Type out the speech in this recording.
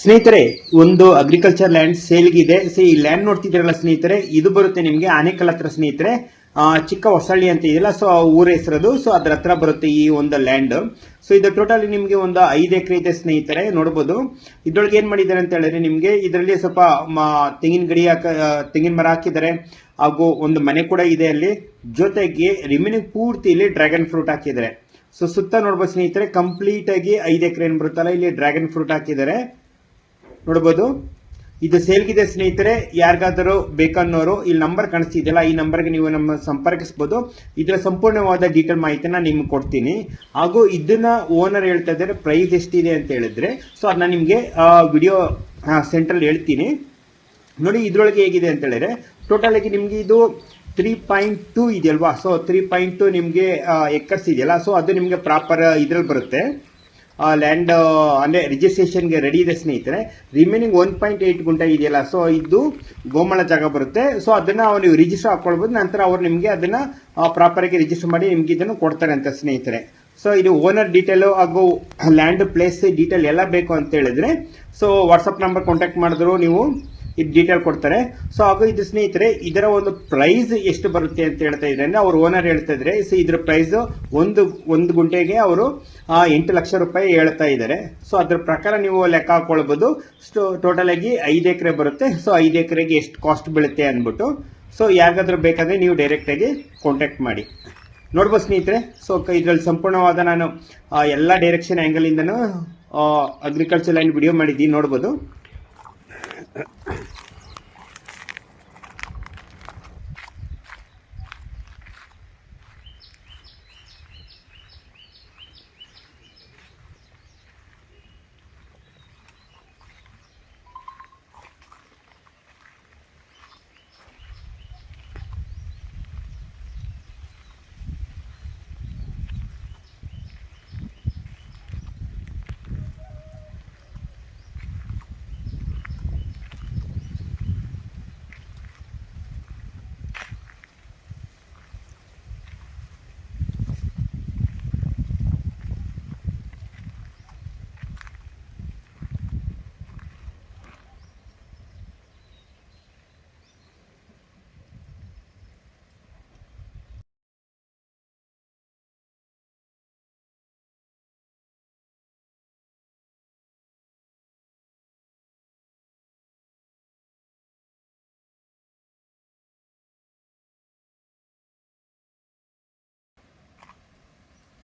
ಸ್ನೇಹಿತರೆ, ಒಂದು agriculture land ಸೇಲ್ಗಿದೆ. ಈ ಲ್ಯಾಂಡ್ ನೋಡ್ತಿದ್ದೀರಲ್ಲ ಸ್ನೇಹಿತರೆ, ಇದು ಬರುತ್ತೆ ನಿಮಗೆ ಆನೇಕಲ್ ಹತ್ರ ಸ್ನೇಹಿತರೆ. ಚಿಕ್ಕ ಹೊಸಳ್ಳಿ ಅಂತ ಇದೆಯಲ್ಲ, ಸೊ ಊರ ಹೆಸರದು. ಸೊ ಅದ್ರ ಹತ್ರ ಬರುತ್ತೆ ಈ ಒಂದು ಲ್ಯಾಂಡ್. ಸೊ ಇದು ಟೋಟಲ್ ನಿಮಗೆ ಒಂದು 5 ಎಕರೆ ಇದೆ ಸ್ನೇಹಿತರೆ, ನೋಡಬಹುದು. ಇದ್ರೊಳಗೆ ಏನ್ ಮಾಡಿದ್ದಾರೆ ಅಂತ ಹೇಳಿದ್ರೆ, ನಿಮಗೆ ಇದರಲ್ಲಿ ಸ್ವಲ್ಪ ತೆಂಗಿನ ಮರ ಹಾಕಿದ್ದಾರೆ, ಹಾಗೂ ಒಂದು ಮನೆ ಕೂಡ ಇದೆ ಅಲ್ಲಿ. ಜೊತೆಗೆ ರಿಮೈನಿಂಗ್ ಪೂರ್ತಿ ಇಲ್ಲಿ ಡ್ರ್ಯಾಗನ್ ಫ್ರೂಟ್ ಹಾಕಿದ್ದಾರೆ. ಸೊ ಸುತ್ತ ನೋಡ್ಬೋದು ಸ್ನೇಹಿತರೆ, ಕಂಪ್ಲೀಟ್ ಆಗಿ 5 ಎಕರೆ ಏನ್ ಬರುತ್ತಲ್ಲ, ಇಲ್ಲಿ ಡ್ರ್ಯಾಗನ್ ಫ್ರೂಟ್ ಹಾಕಿದ್ದಾರೆ ನೋಡಬಹುದು. ಇದು ಸೇಲ್ಗಿದೆ ಸ್ನೇಹಿತರೆ. ಯಾರಿಗಾದರೂ ಬೇಕನ್ನೋರು ಇಲ್ಲಿ ನಂಬರ್ ಕಾಣಿಸ್ತಿದೆಯಲ್ಲ, ಈ ನಂಬರ್ಗೆ ನೀವು ನಮ್ಮ ಸಂಪರ್ಕಿಸಬಹುದು. ಇದರ ಸಂಪೂರ್ಣವಾದ ಡೀಟೇಲ್ ಮಾಹಿತಿನ ನಿಮ್ಗೆ ಕೊಡ್ತೀನಿ. ಹಾಗೂ ಇದನ್ನ ಓನರ್ ಹೇಳ್ತಾ ಇದ್ದಾರೆ ಪ್ರೈಸ್ ಎಷ್ಟಿದೆ ಅಂತ ಹೇಳಿದ್ರೆ, ಸೊ ಅದನ್ನ ನಿಮ್ಗೆ ವಿಡಿಯೋ ಸೆಂಟ್ರಲ್ಲಿ ಹೇಳ್ತೀನಿ ನೋಡಿ. ಇದ್ರೊಳಗೆ ಹೇಗಿದೆ ಅಂತ ಹೇಳಿದ್ರೆ, ಟೋಟಲ್ ಆಗಿ ನಿಮ್ಗೆ ಇದು 3.2 ಇದೆಯಲ್ವಾ. ಸೊ 3.2 ನಿಮ್ಗೆ ಎಕರ್ಸ್ ಇದೆಯಲ್ಲ, ಸೊ ಅದು ನಿಮ್ಗೆ ಪ್ರಾಪರ್ ಇದ್ರಲ್ಲಿ ಬರುತ್ತೆ. ಲ್ಯಾಂಡ್ ಅಂದ್ರೆ ರಿಜಿಸ್ಟ್ರೇಷನ್ಗೆ ರೆಡಿ ಇದೆ ಸ್ನೇಹಿತರೆ. ರಿಮೈನಿಂಗ್ 1.8 ಗುಂಟೆ ಇದೆಯಲ್ಲ, ಸೊ ಇದು ಗೋಮಾಳ ಜಾಗ ಬರುತ್ತೆ. ಸೊ ಅದನ್ನ ನೀವು ರಿಜಿಸ್ಟರ್ ಹಾಕೊಳ್ಬಹುದು. ನಂತರ ಅವ್ರು ನಿಮ್ಗೆ ಅದನ್ನ ಪ್ರಾಪರ್ ಆಗಿ ರಿಜಿಸ್ಟರ್ ಮಾಡಿ ನಿಮ್ಗೆ ಇದನ್ನು ಕೊಡ್ತಾರೆ ಅಂತ ಸ್ನೇಹಿತರೆ. ಸೊ ಇದು ಓನರ್ ಡೀಟೇಲ್ ಹಾಗೂ ಲ್ಯಾಂಡ್ ಪ್ಲೇಸ್ ಡೀಟೇಲ್ ಎಲ್ಲ ಬೇಕು ಅಂತ ಹೇಳಿದ್ರೆ, ಸೊ ವಾಟ್ಸ್ಆಪ್ ನಂಬರ್ ಕಾಂಟ್ಯಾಕ್ಟ್ ಮಾಡಿದ್ರು ನೀವು ಇದು ಡೀಟೇಲ್ ಕೊಡ್ತಾರೆ. ಸೊ ಹಾಗೂ ಇದು ಸ್ನೇಹಿತರೆ, ಇದರ ಒಂದು ಪ್ರೈಸ್ ಎಷ್ಟು ಬರುತ್ತೆ ಅಂತ ಹೇಳ್ತಾ ಇದ್ರೆ, ಅಂದ್ರೆ ಅವ್ರು ಓನರ್ ಹೇಳ್ತಾ ಇದ್ರೆ, ಸೊ ಇದ್ರ ಪ್ರೈಸ್ ಒಂದು ಗುಂಟೆಗೆ ಅವರು 8 ಲಕ್ಷ ರೂಪಾಯಿ ಹೇಳ್ತಾ ಇದ್ದಾರೆ. ಸೊ ಅದ್ರ ಪ್ರಕಾರ ನೀವು ಲೆಕ್ಕ ಹಾಕೊಳ್ಬಹುದು. ಟೋಟಲ್ ಆಗಿ 5 ಎಕರೆ ಬರುತ್ತೆ. ಸೊ 5 ಎಕರೆಗೆ ಎಷ್ಟು ಕಾಸ್ಟ್ ಬೀಳುತ್ತೆ ಅಂದ್ಬಿಟ್ಟು. ಸೊ ಯಾರಿಗಾದ್ರೂ ಬೇಕಾದ್ರೆ ನೀವು ಡೈರೆಕ್ಟ್ ಆಗಿ ಕಾಂಟ್ಯಾಕ್ಟ್ ಮಾಡಿ ನೋಡ್ಬೋದು ಸ್ನೇಹಿತರೆ. ಸೊ ಇದ್ರಲ್ಲಿ ಸಂಪೂರ್ಣವಾದ ನಾನು ಎಲ್ಲ ಡೈರೆಕ್ಷನ್ ಆಂಗಲ್ ಇಂದನೂ ಅಗ್ರಿಕಲ್ಚರ್ ಲ್ಯಾಂಡ್ ವಿಡಿಯೋ ಮಾಡಿದ್ದೀನಿ, ನೋಡ್ಬೋದು.